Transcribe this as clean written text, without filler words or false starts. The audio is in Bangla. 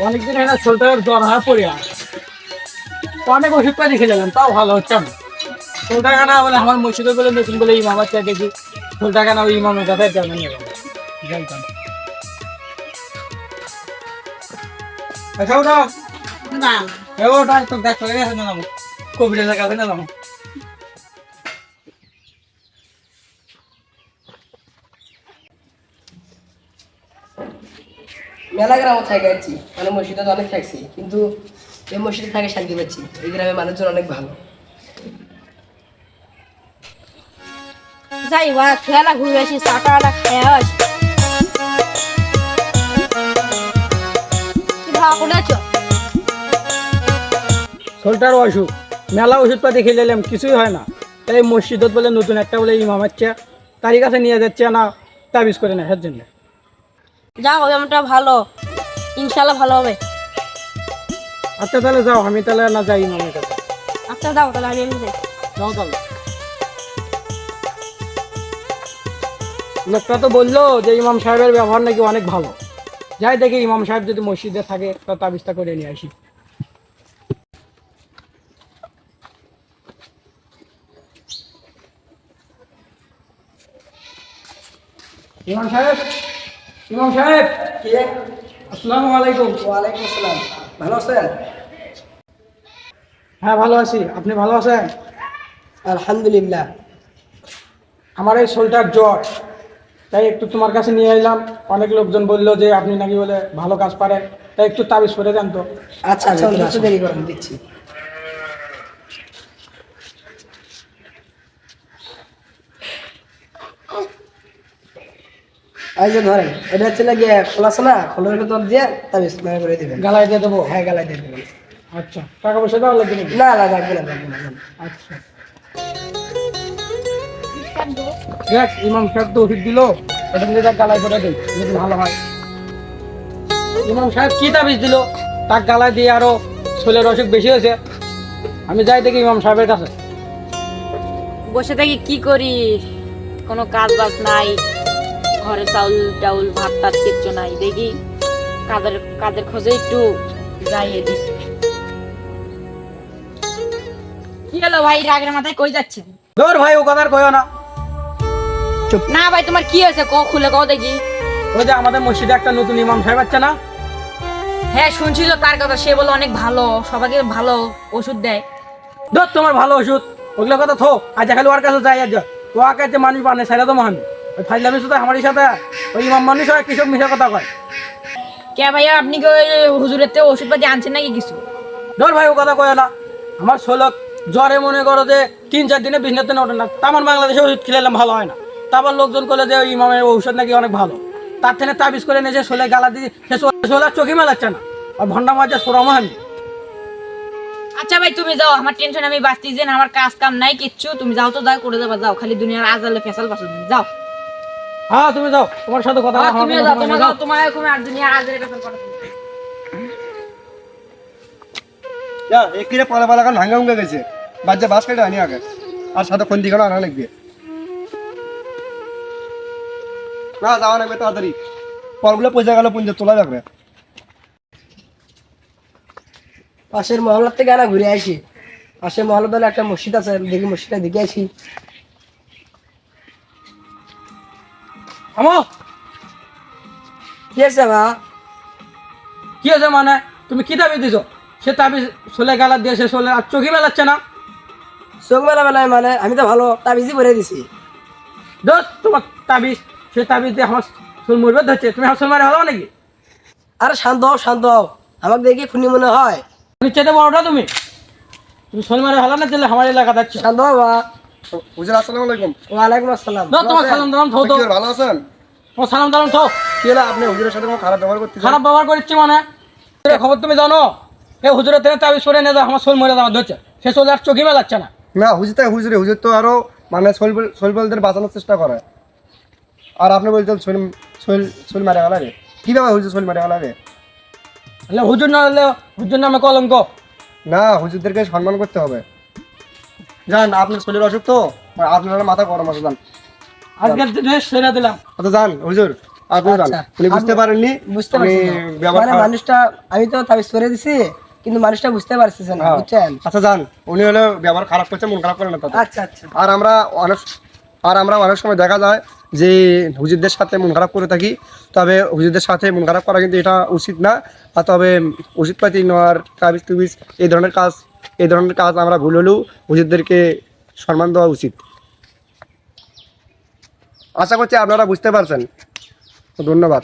অনেকদিন হয় না, শরীরটা জ্বর হয়ে পড়ে আছে। অনেক ওষুধ পাতি খেলাম, তাও ভালো হচ্ছে না। শরীরটা কেনা বলে আমার মসজিদে বলে নতুন বলে ইমাম আছে দেখি, শরীরটা কেনা ওই ইমামের কাছে নিয়ে যাইতাম। আচ্ছা ওটা না ওটা তো দেখ করে গেছে না, কবিরাজের কাছে না যাবো। মেলা গ্রামও থাকে আছি, মানে মসজিদে তো অনেক থাকছি, কিন্তু এই মসজিদে থাকে শান্তি পাচ্ছি। এই গ্রামের মানুষজন অনেক ভালো। যাই বা খেলা ঘুরে আসি, চাটা খেয়ে আসি। কি ভাব করেছ? শরীরটার অসুখ, মেলা ওষুধ পাতি খেলে এলাম, কিছুই হয় না। তাই মসজিদত বলে নতুন একটা বলে ইমাম হচ্ছে, তারই কাছে নিয়ে যাচ্ছে না, তাবিজ করে নেওয়ার জন্য। যা হবে আমারটা ভালো, ইনশাল্লাহ ভালো হবে। আচ্ছা তাহলে যাও, আমি তাহলে না যাই ইমামের কাছে। আচ্ছা যাও তাহলে, আমি যাই। যাও তাহলে। লোকটা তো বললো যে ইমাম সাহেবের ব্যবহার নাকি অনেক ভালো। যাই দেখি ইমাম সাহেব যদি মসজিদে থাকে তা তাবিজটা করে নিয়ে আসি। ইমাম সাহেব, ইমাম সাহেব, কে? আসসালামু আলাইকুম। ওয়ালাইকুম আসসালাম। ভালো আছেন? হ্যাঁ ভালো আছি, আপনি ভালো আছেন? আলহামদুলিল্লাহ। আমার এই শরীরটার জ্বর, তাই একটু তোমার কাছে নিয়ে এলাম। অনেক লোকজন বললো যে আপনি নাকি বলে ভালো কাজ পারেন, তাই একটু তাবিজ করে দেন তো। আচ্ছা আচ্ছা, একটু দেরি করেন, দিচ্ছি। এই যে ধরেন, এটা হচ্ছে লাগিয়ে খোলা আছে না, খোলার ভেতর দিয়ে তাবিজ মানে করে দিবেন। গালায় দিয়ে দেবো? হ্যাঁ, গালায় দিয়ে দেবেন। আচ্ছা, টাকা পয়সা দেওয়া লাগবে নাকি? না না, লাগবে না, লাগবে না। আচ্ছা দেখ, ইমাম সাহেব তো ওষুধ দিল, এটা নিয়ে তার গালায় করে দিই, যদি ভালো হয়। ইমাম সাহেব কি তাবিজ দিল, তার গালায় দিয়ে আরো শরীরের অসুখ বেশি হয়েছে। আমি যাই দেখি ইমাম সাহেবের কাছে। বসে থাকি কি করি, কোনো কাজ বাজ নাই, ঘরে চাউল টাউল ভাত টাত কিচ্ছু নাই। দেখি কাজের কাজের খোঁজে একটু যাই এদিক। কি হলো ভাই, রাগের মাথায় কই যাচ্ছে? ধর ভাই, ও কথা আর কইও না। না ভাই, তোমার কি হয়েছে ক, খুলে কও দেখি। ওই যে আমাদের মসজিদে একটা নতুন ইমাম সাহেব আছে না? হ্যাঁ শুনছি তো তার কথা, সে বলে অনেক ভালো, সবাইকে ভালো ওষুধ দেয়। ধর তোমার ভালো ওষুধ, ওগুলো কথা থো। আজ খালি ওর কাছে যাই, আজ ও কাছে মানুষ বানে সাইরা তো মহান ওই ফাইলামি শুধু আমার সাথে ওই ইমাম মানুষ হয়, কৃষক মিশা কথা কয়। কে ভাইয়া, আপনি কি ওই হুজুরের থেকে ওষুধ পাতি আনছেন নাকি কিছু? ধর ভাই, ও কথা কয় না। আমার শোলক জ্বরে মনে করো যে 3-4 দিনে বিছনাতে ওঠে না। আমার বাংলাদেশে ওষুধ খেলাম ভালো হয় না। তারপর লোকজন করলে যে ওই ইমামের ঔষধ নাকি অনেক ভালো, তার থেকে তাবিজ করে নিয়েছে, শোলে গালা দিয়ে সে শোলার চোখে মেলাচ্ছে না। আর ভন্ডা মাঝে সোরামো আমি। আচ্ছা ভাই তুমি যাও, আমার টেনশন আমি বাঁচতে যেন, আমার কাজ কাম নাই কিচ্ছু। তুমি যাও তো, যাও করে দেবা, যাও। খালি দুনিয়ার আজালে ফেসাল পাচ্ছ তুমি, যাও। হ্যাঁ তুমি যাও, তোমার সাথে কথা বলা আমার তুমিও কোনো যাও, সময় তোমার নেই, যাও, যাও। তোমার এখন আর দুনিয়ার আজালে ফেসাল করো। যা একিরে পালা পালা কান ভাঙ্গা ভুঙ্গা গেছে, বাচ্চা বাস কেটে আনি আগে, আর সাথে খন্দি কানো আনা লাগবে। না যাওয়া লাগবে তাড়াতাড়ি, পরগুলো পয়সা গেল পুঞ্জে তোলা যাবে। পাশের মহল্লার থেকে আনা ঘুরে আসি। পাশের মহল্লা দলে একটা মসজিদ আছে, দেখি মসজিদটা দেখে আসি। আমো, কি আছে বা? কি আছে মানে? তুমি কি তাবিজ দিছো? সে তাবিজ শোলে গালা দিয়ে সে শোলে আর চোখে মেলাচ্ছে না। চোখ মেলা বেলায় মানে আমি তো ভালো তাবিজই করে দিছি। ধর তোমার তাবিজ, সে তাবিজ দিয়ে আমার চুল মরবে ধরছে, তুমি আমার চুল মারে হলো নাকি? আরে শান্ত হও, শান্ত হও। আমাকে দেখি খুনি মনে হয়। নিশ্চয়ই বড়টা তুমি, তুমি চুল মারে হলো না, তাহলে আমার এলাকা যাচ্ছে। শান্ত হও বা। হুজুর আসসালামু আলাইকুম। ওয়ালাইকুম আসসালাম। ধর তোমার সালাম দালাম থো, তো কি ভালো আছেন? তোমার সালাম দালাম থো। কি হলো, আপনি হুজুরের সাথে কোনো খারাপ ব্যবহার করতেছেন? খারাপ ব্যবহার করছি মানে? এ খবর তুমি জানো? এই হুজুরের থেকে তাবিজ করে নিয়ে যাও, আমার চুল মরে যাওয়া ধরছে, সে চলে আর চোখে মেলাচ্ছে না। না হুজুর তাই হুজুরে, হুজুর তো আরো মানে শৈলবলদের বাঁচানোর চেষ্টা করে, আর আপনি বলছেন শৈল মারে গেল রে। কিভাবে হুজুর শৈল মারে গেল রে? তাহলে হুজুর না হলে হুজুর নামে কলঙ্ক। না, হুজুরদেরকে সম্মান করতে হবে। যান, আপনার শরীরের অসুখ তো, আপনার মাথা গরম আছে, যান। আজকের দিনে সেরে দিলাম। আচ্ছা যান হুজুর, আপনি জান আচ্ছা। উনি বুঝতে পারেননি বুঝতে উনি পারছি না। ব্যবহার মানে খারাপ- মানুষটা আমি তো তাবিজ করে দিছি কিন্তু মানুষটা বুঝতে পারতেছে না হ্যাঁ। বুঝছেন। আচ্ছা যান উনি হলো ব্যবহার খারাপ করছে মন খারাপ করে না তাতে। আচ্ছা আচ্ছা আর আমরা অনেক সময় দেখা যায় যে হুজুরদের সাথে মন খারাপ করে থাকি, তবে হুজুরদের সাথে মন খারাপ করা কিন্তু এটা উচিত না। আর তবে ওষুধ পাতি নেওয়ার তাবিজ টুবিজ এই ধরনের কাজ আমরা ভুল হলেও হুজুরদেরকে সম্মান দেওয়া উচিত। আশা করছি আপনারা বুঝতে পারছেন। ধন্যবাদ।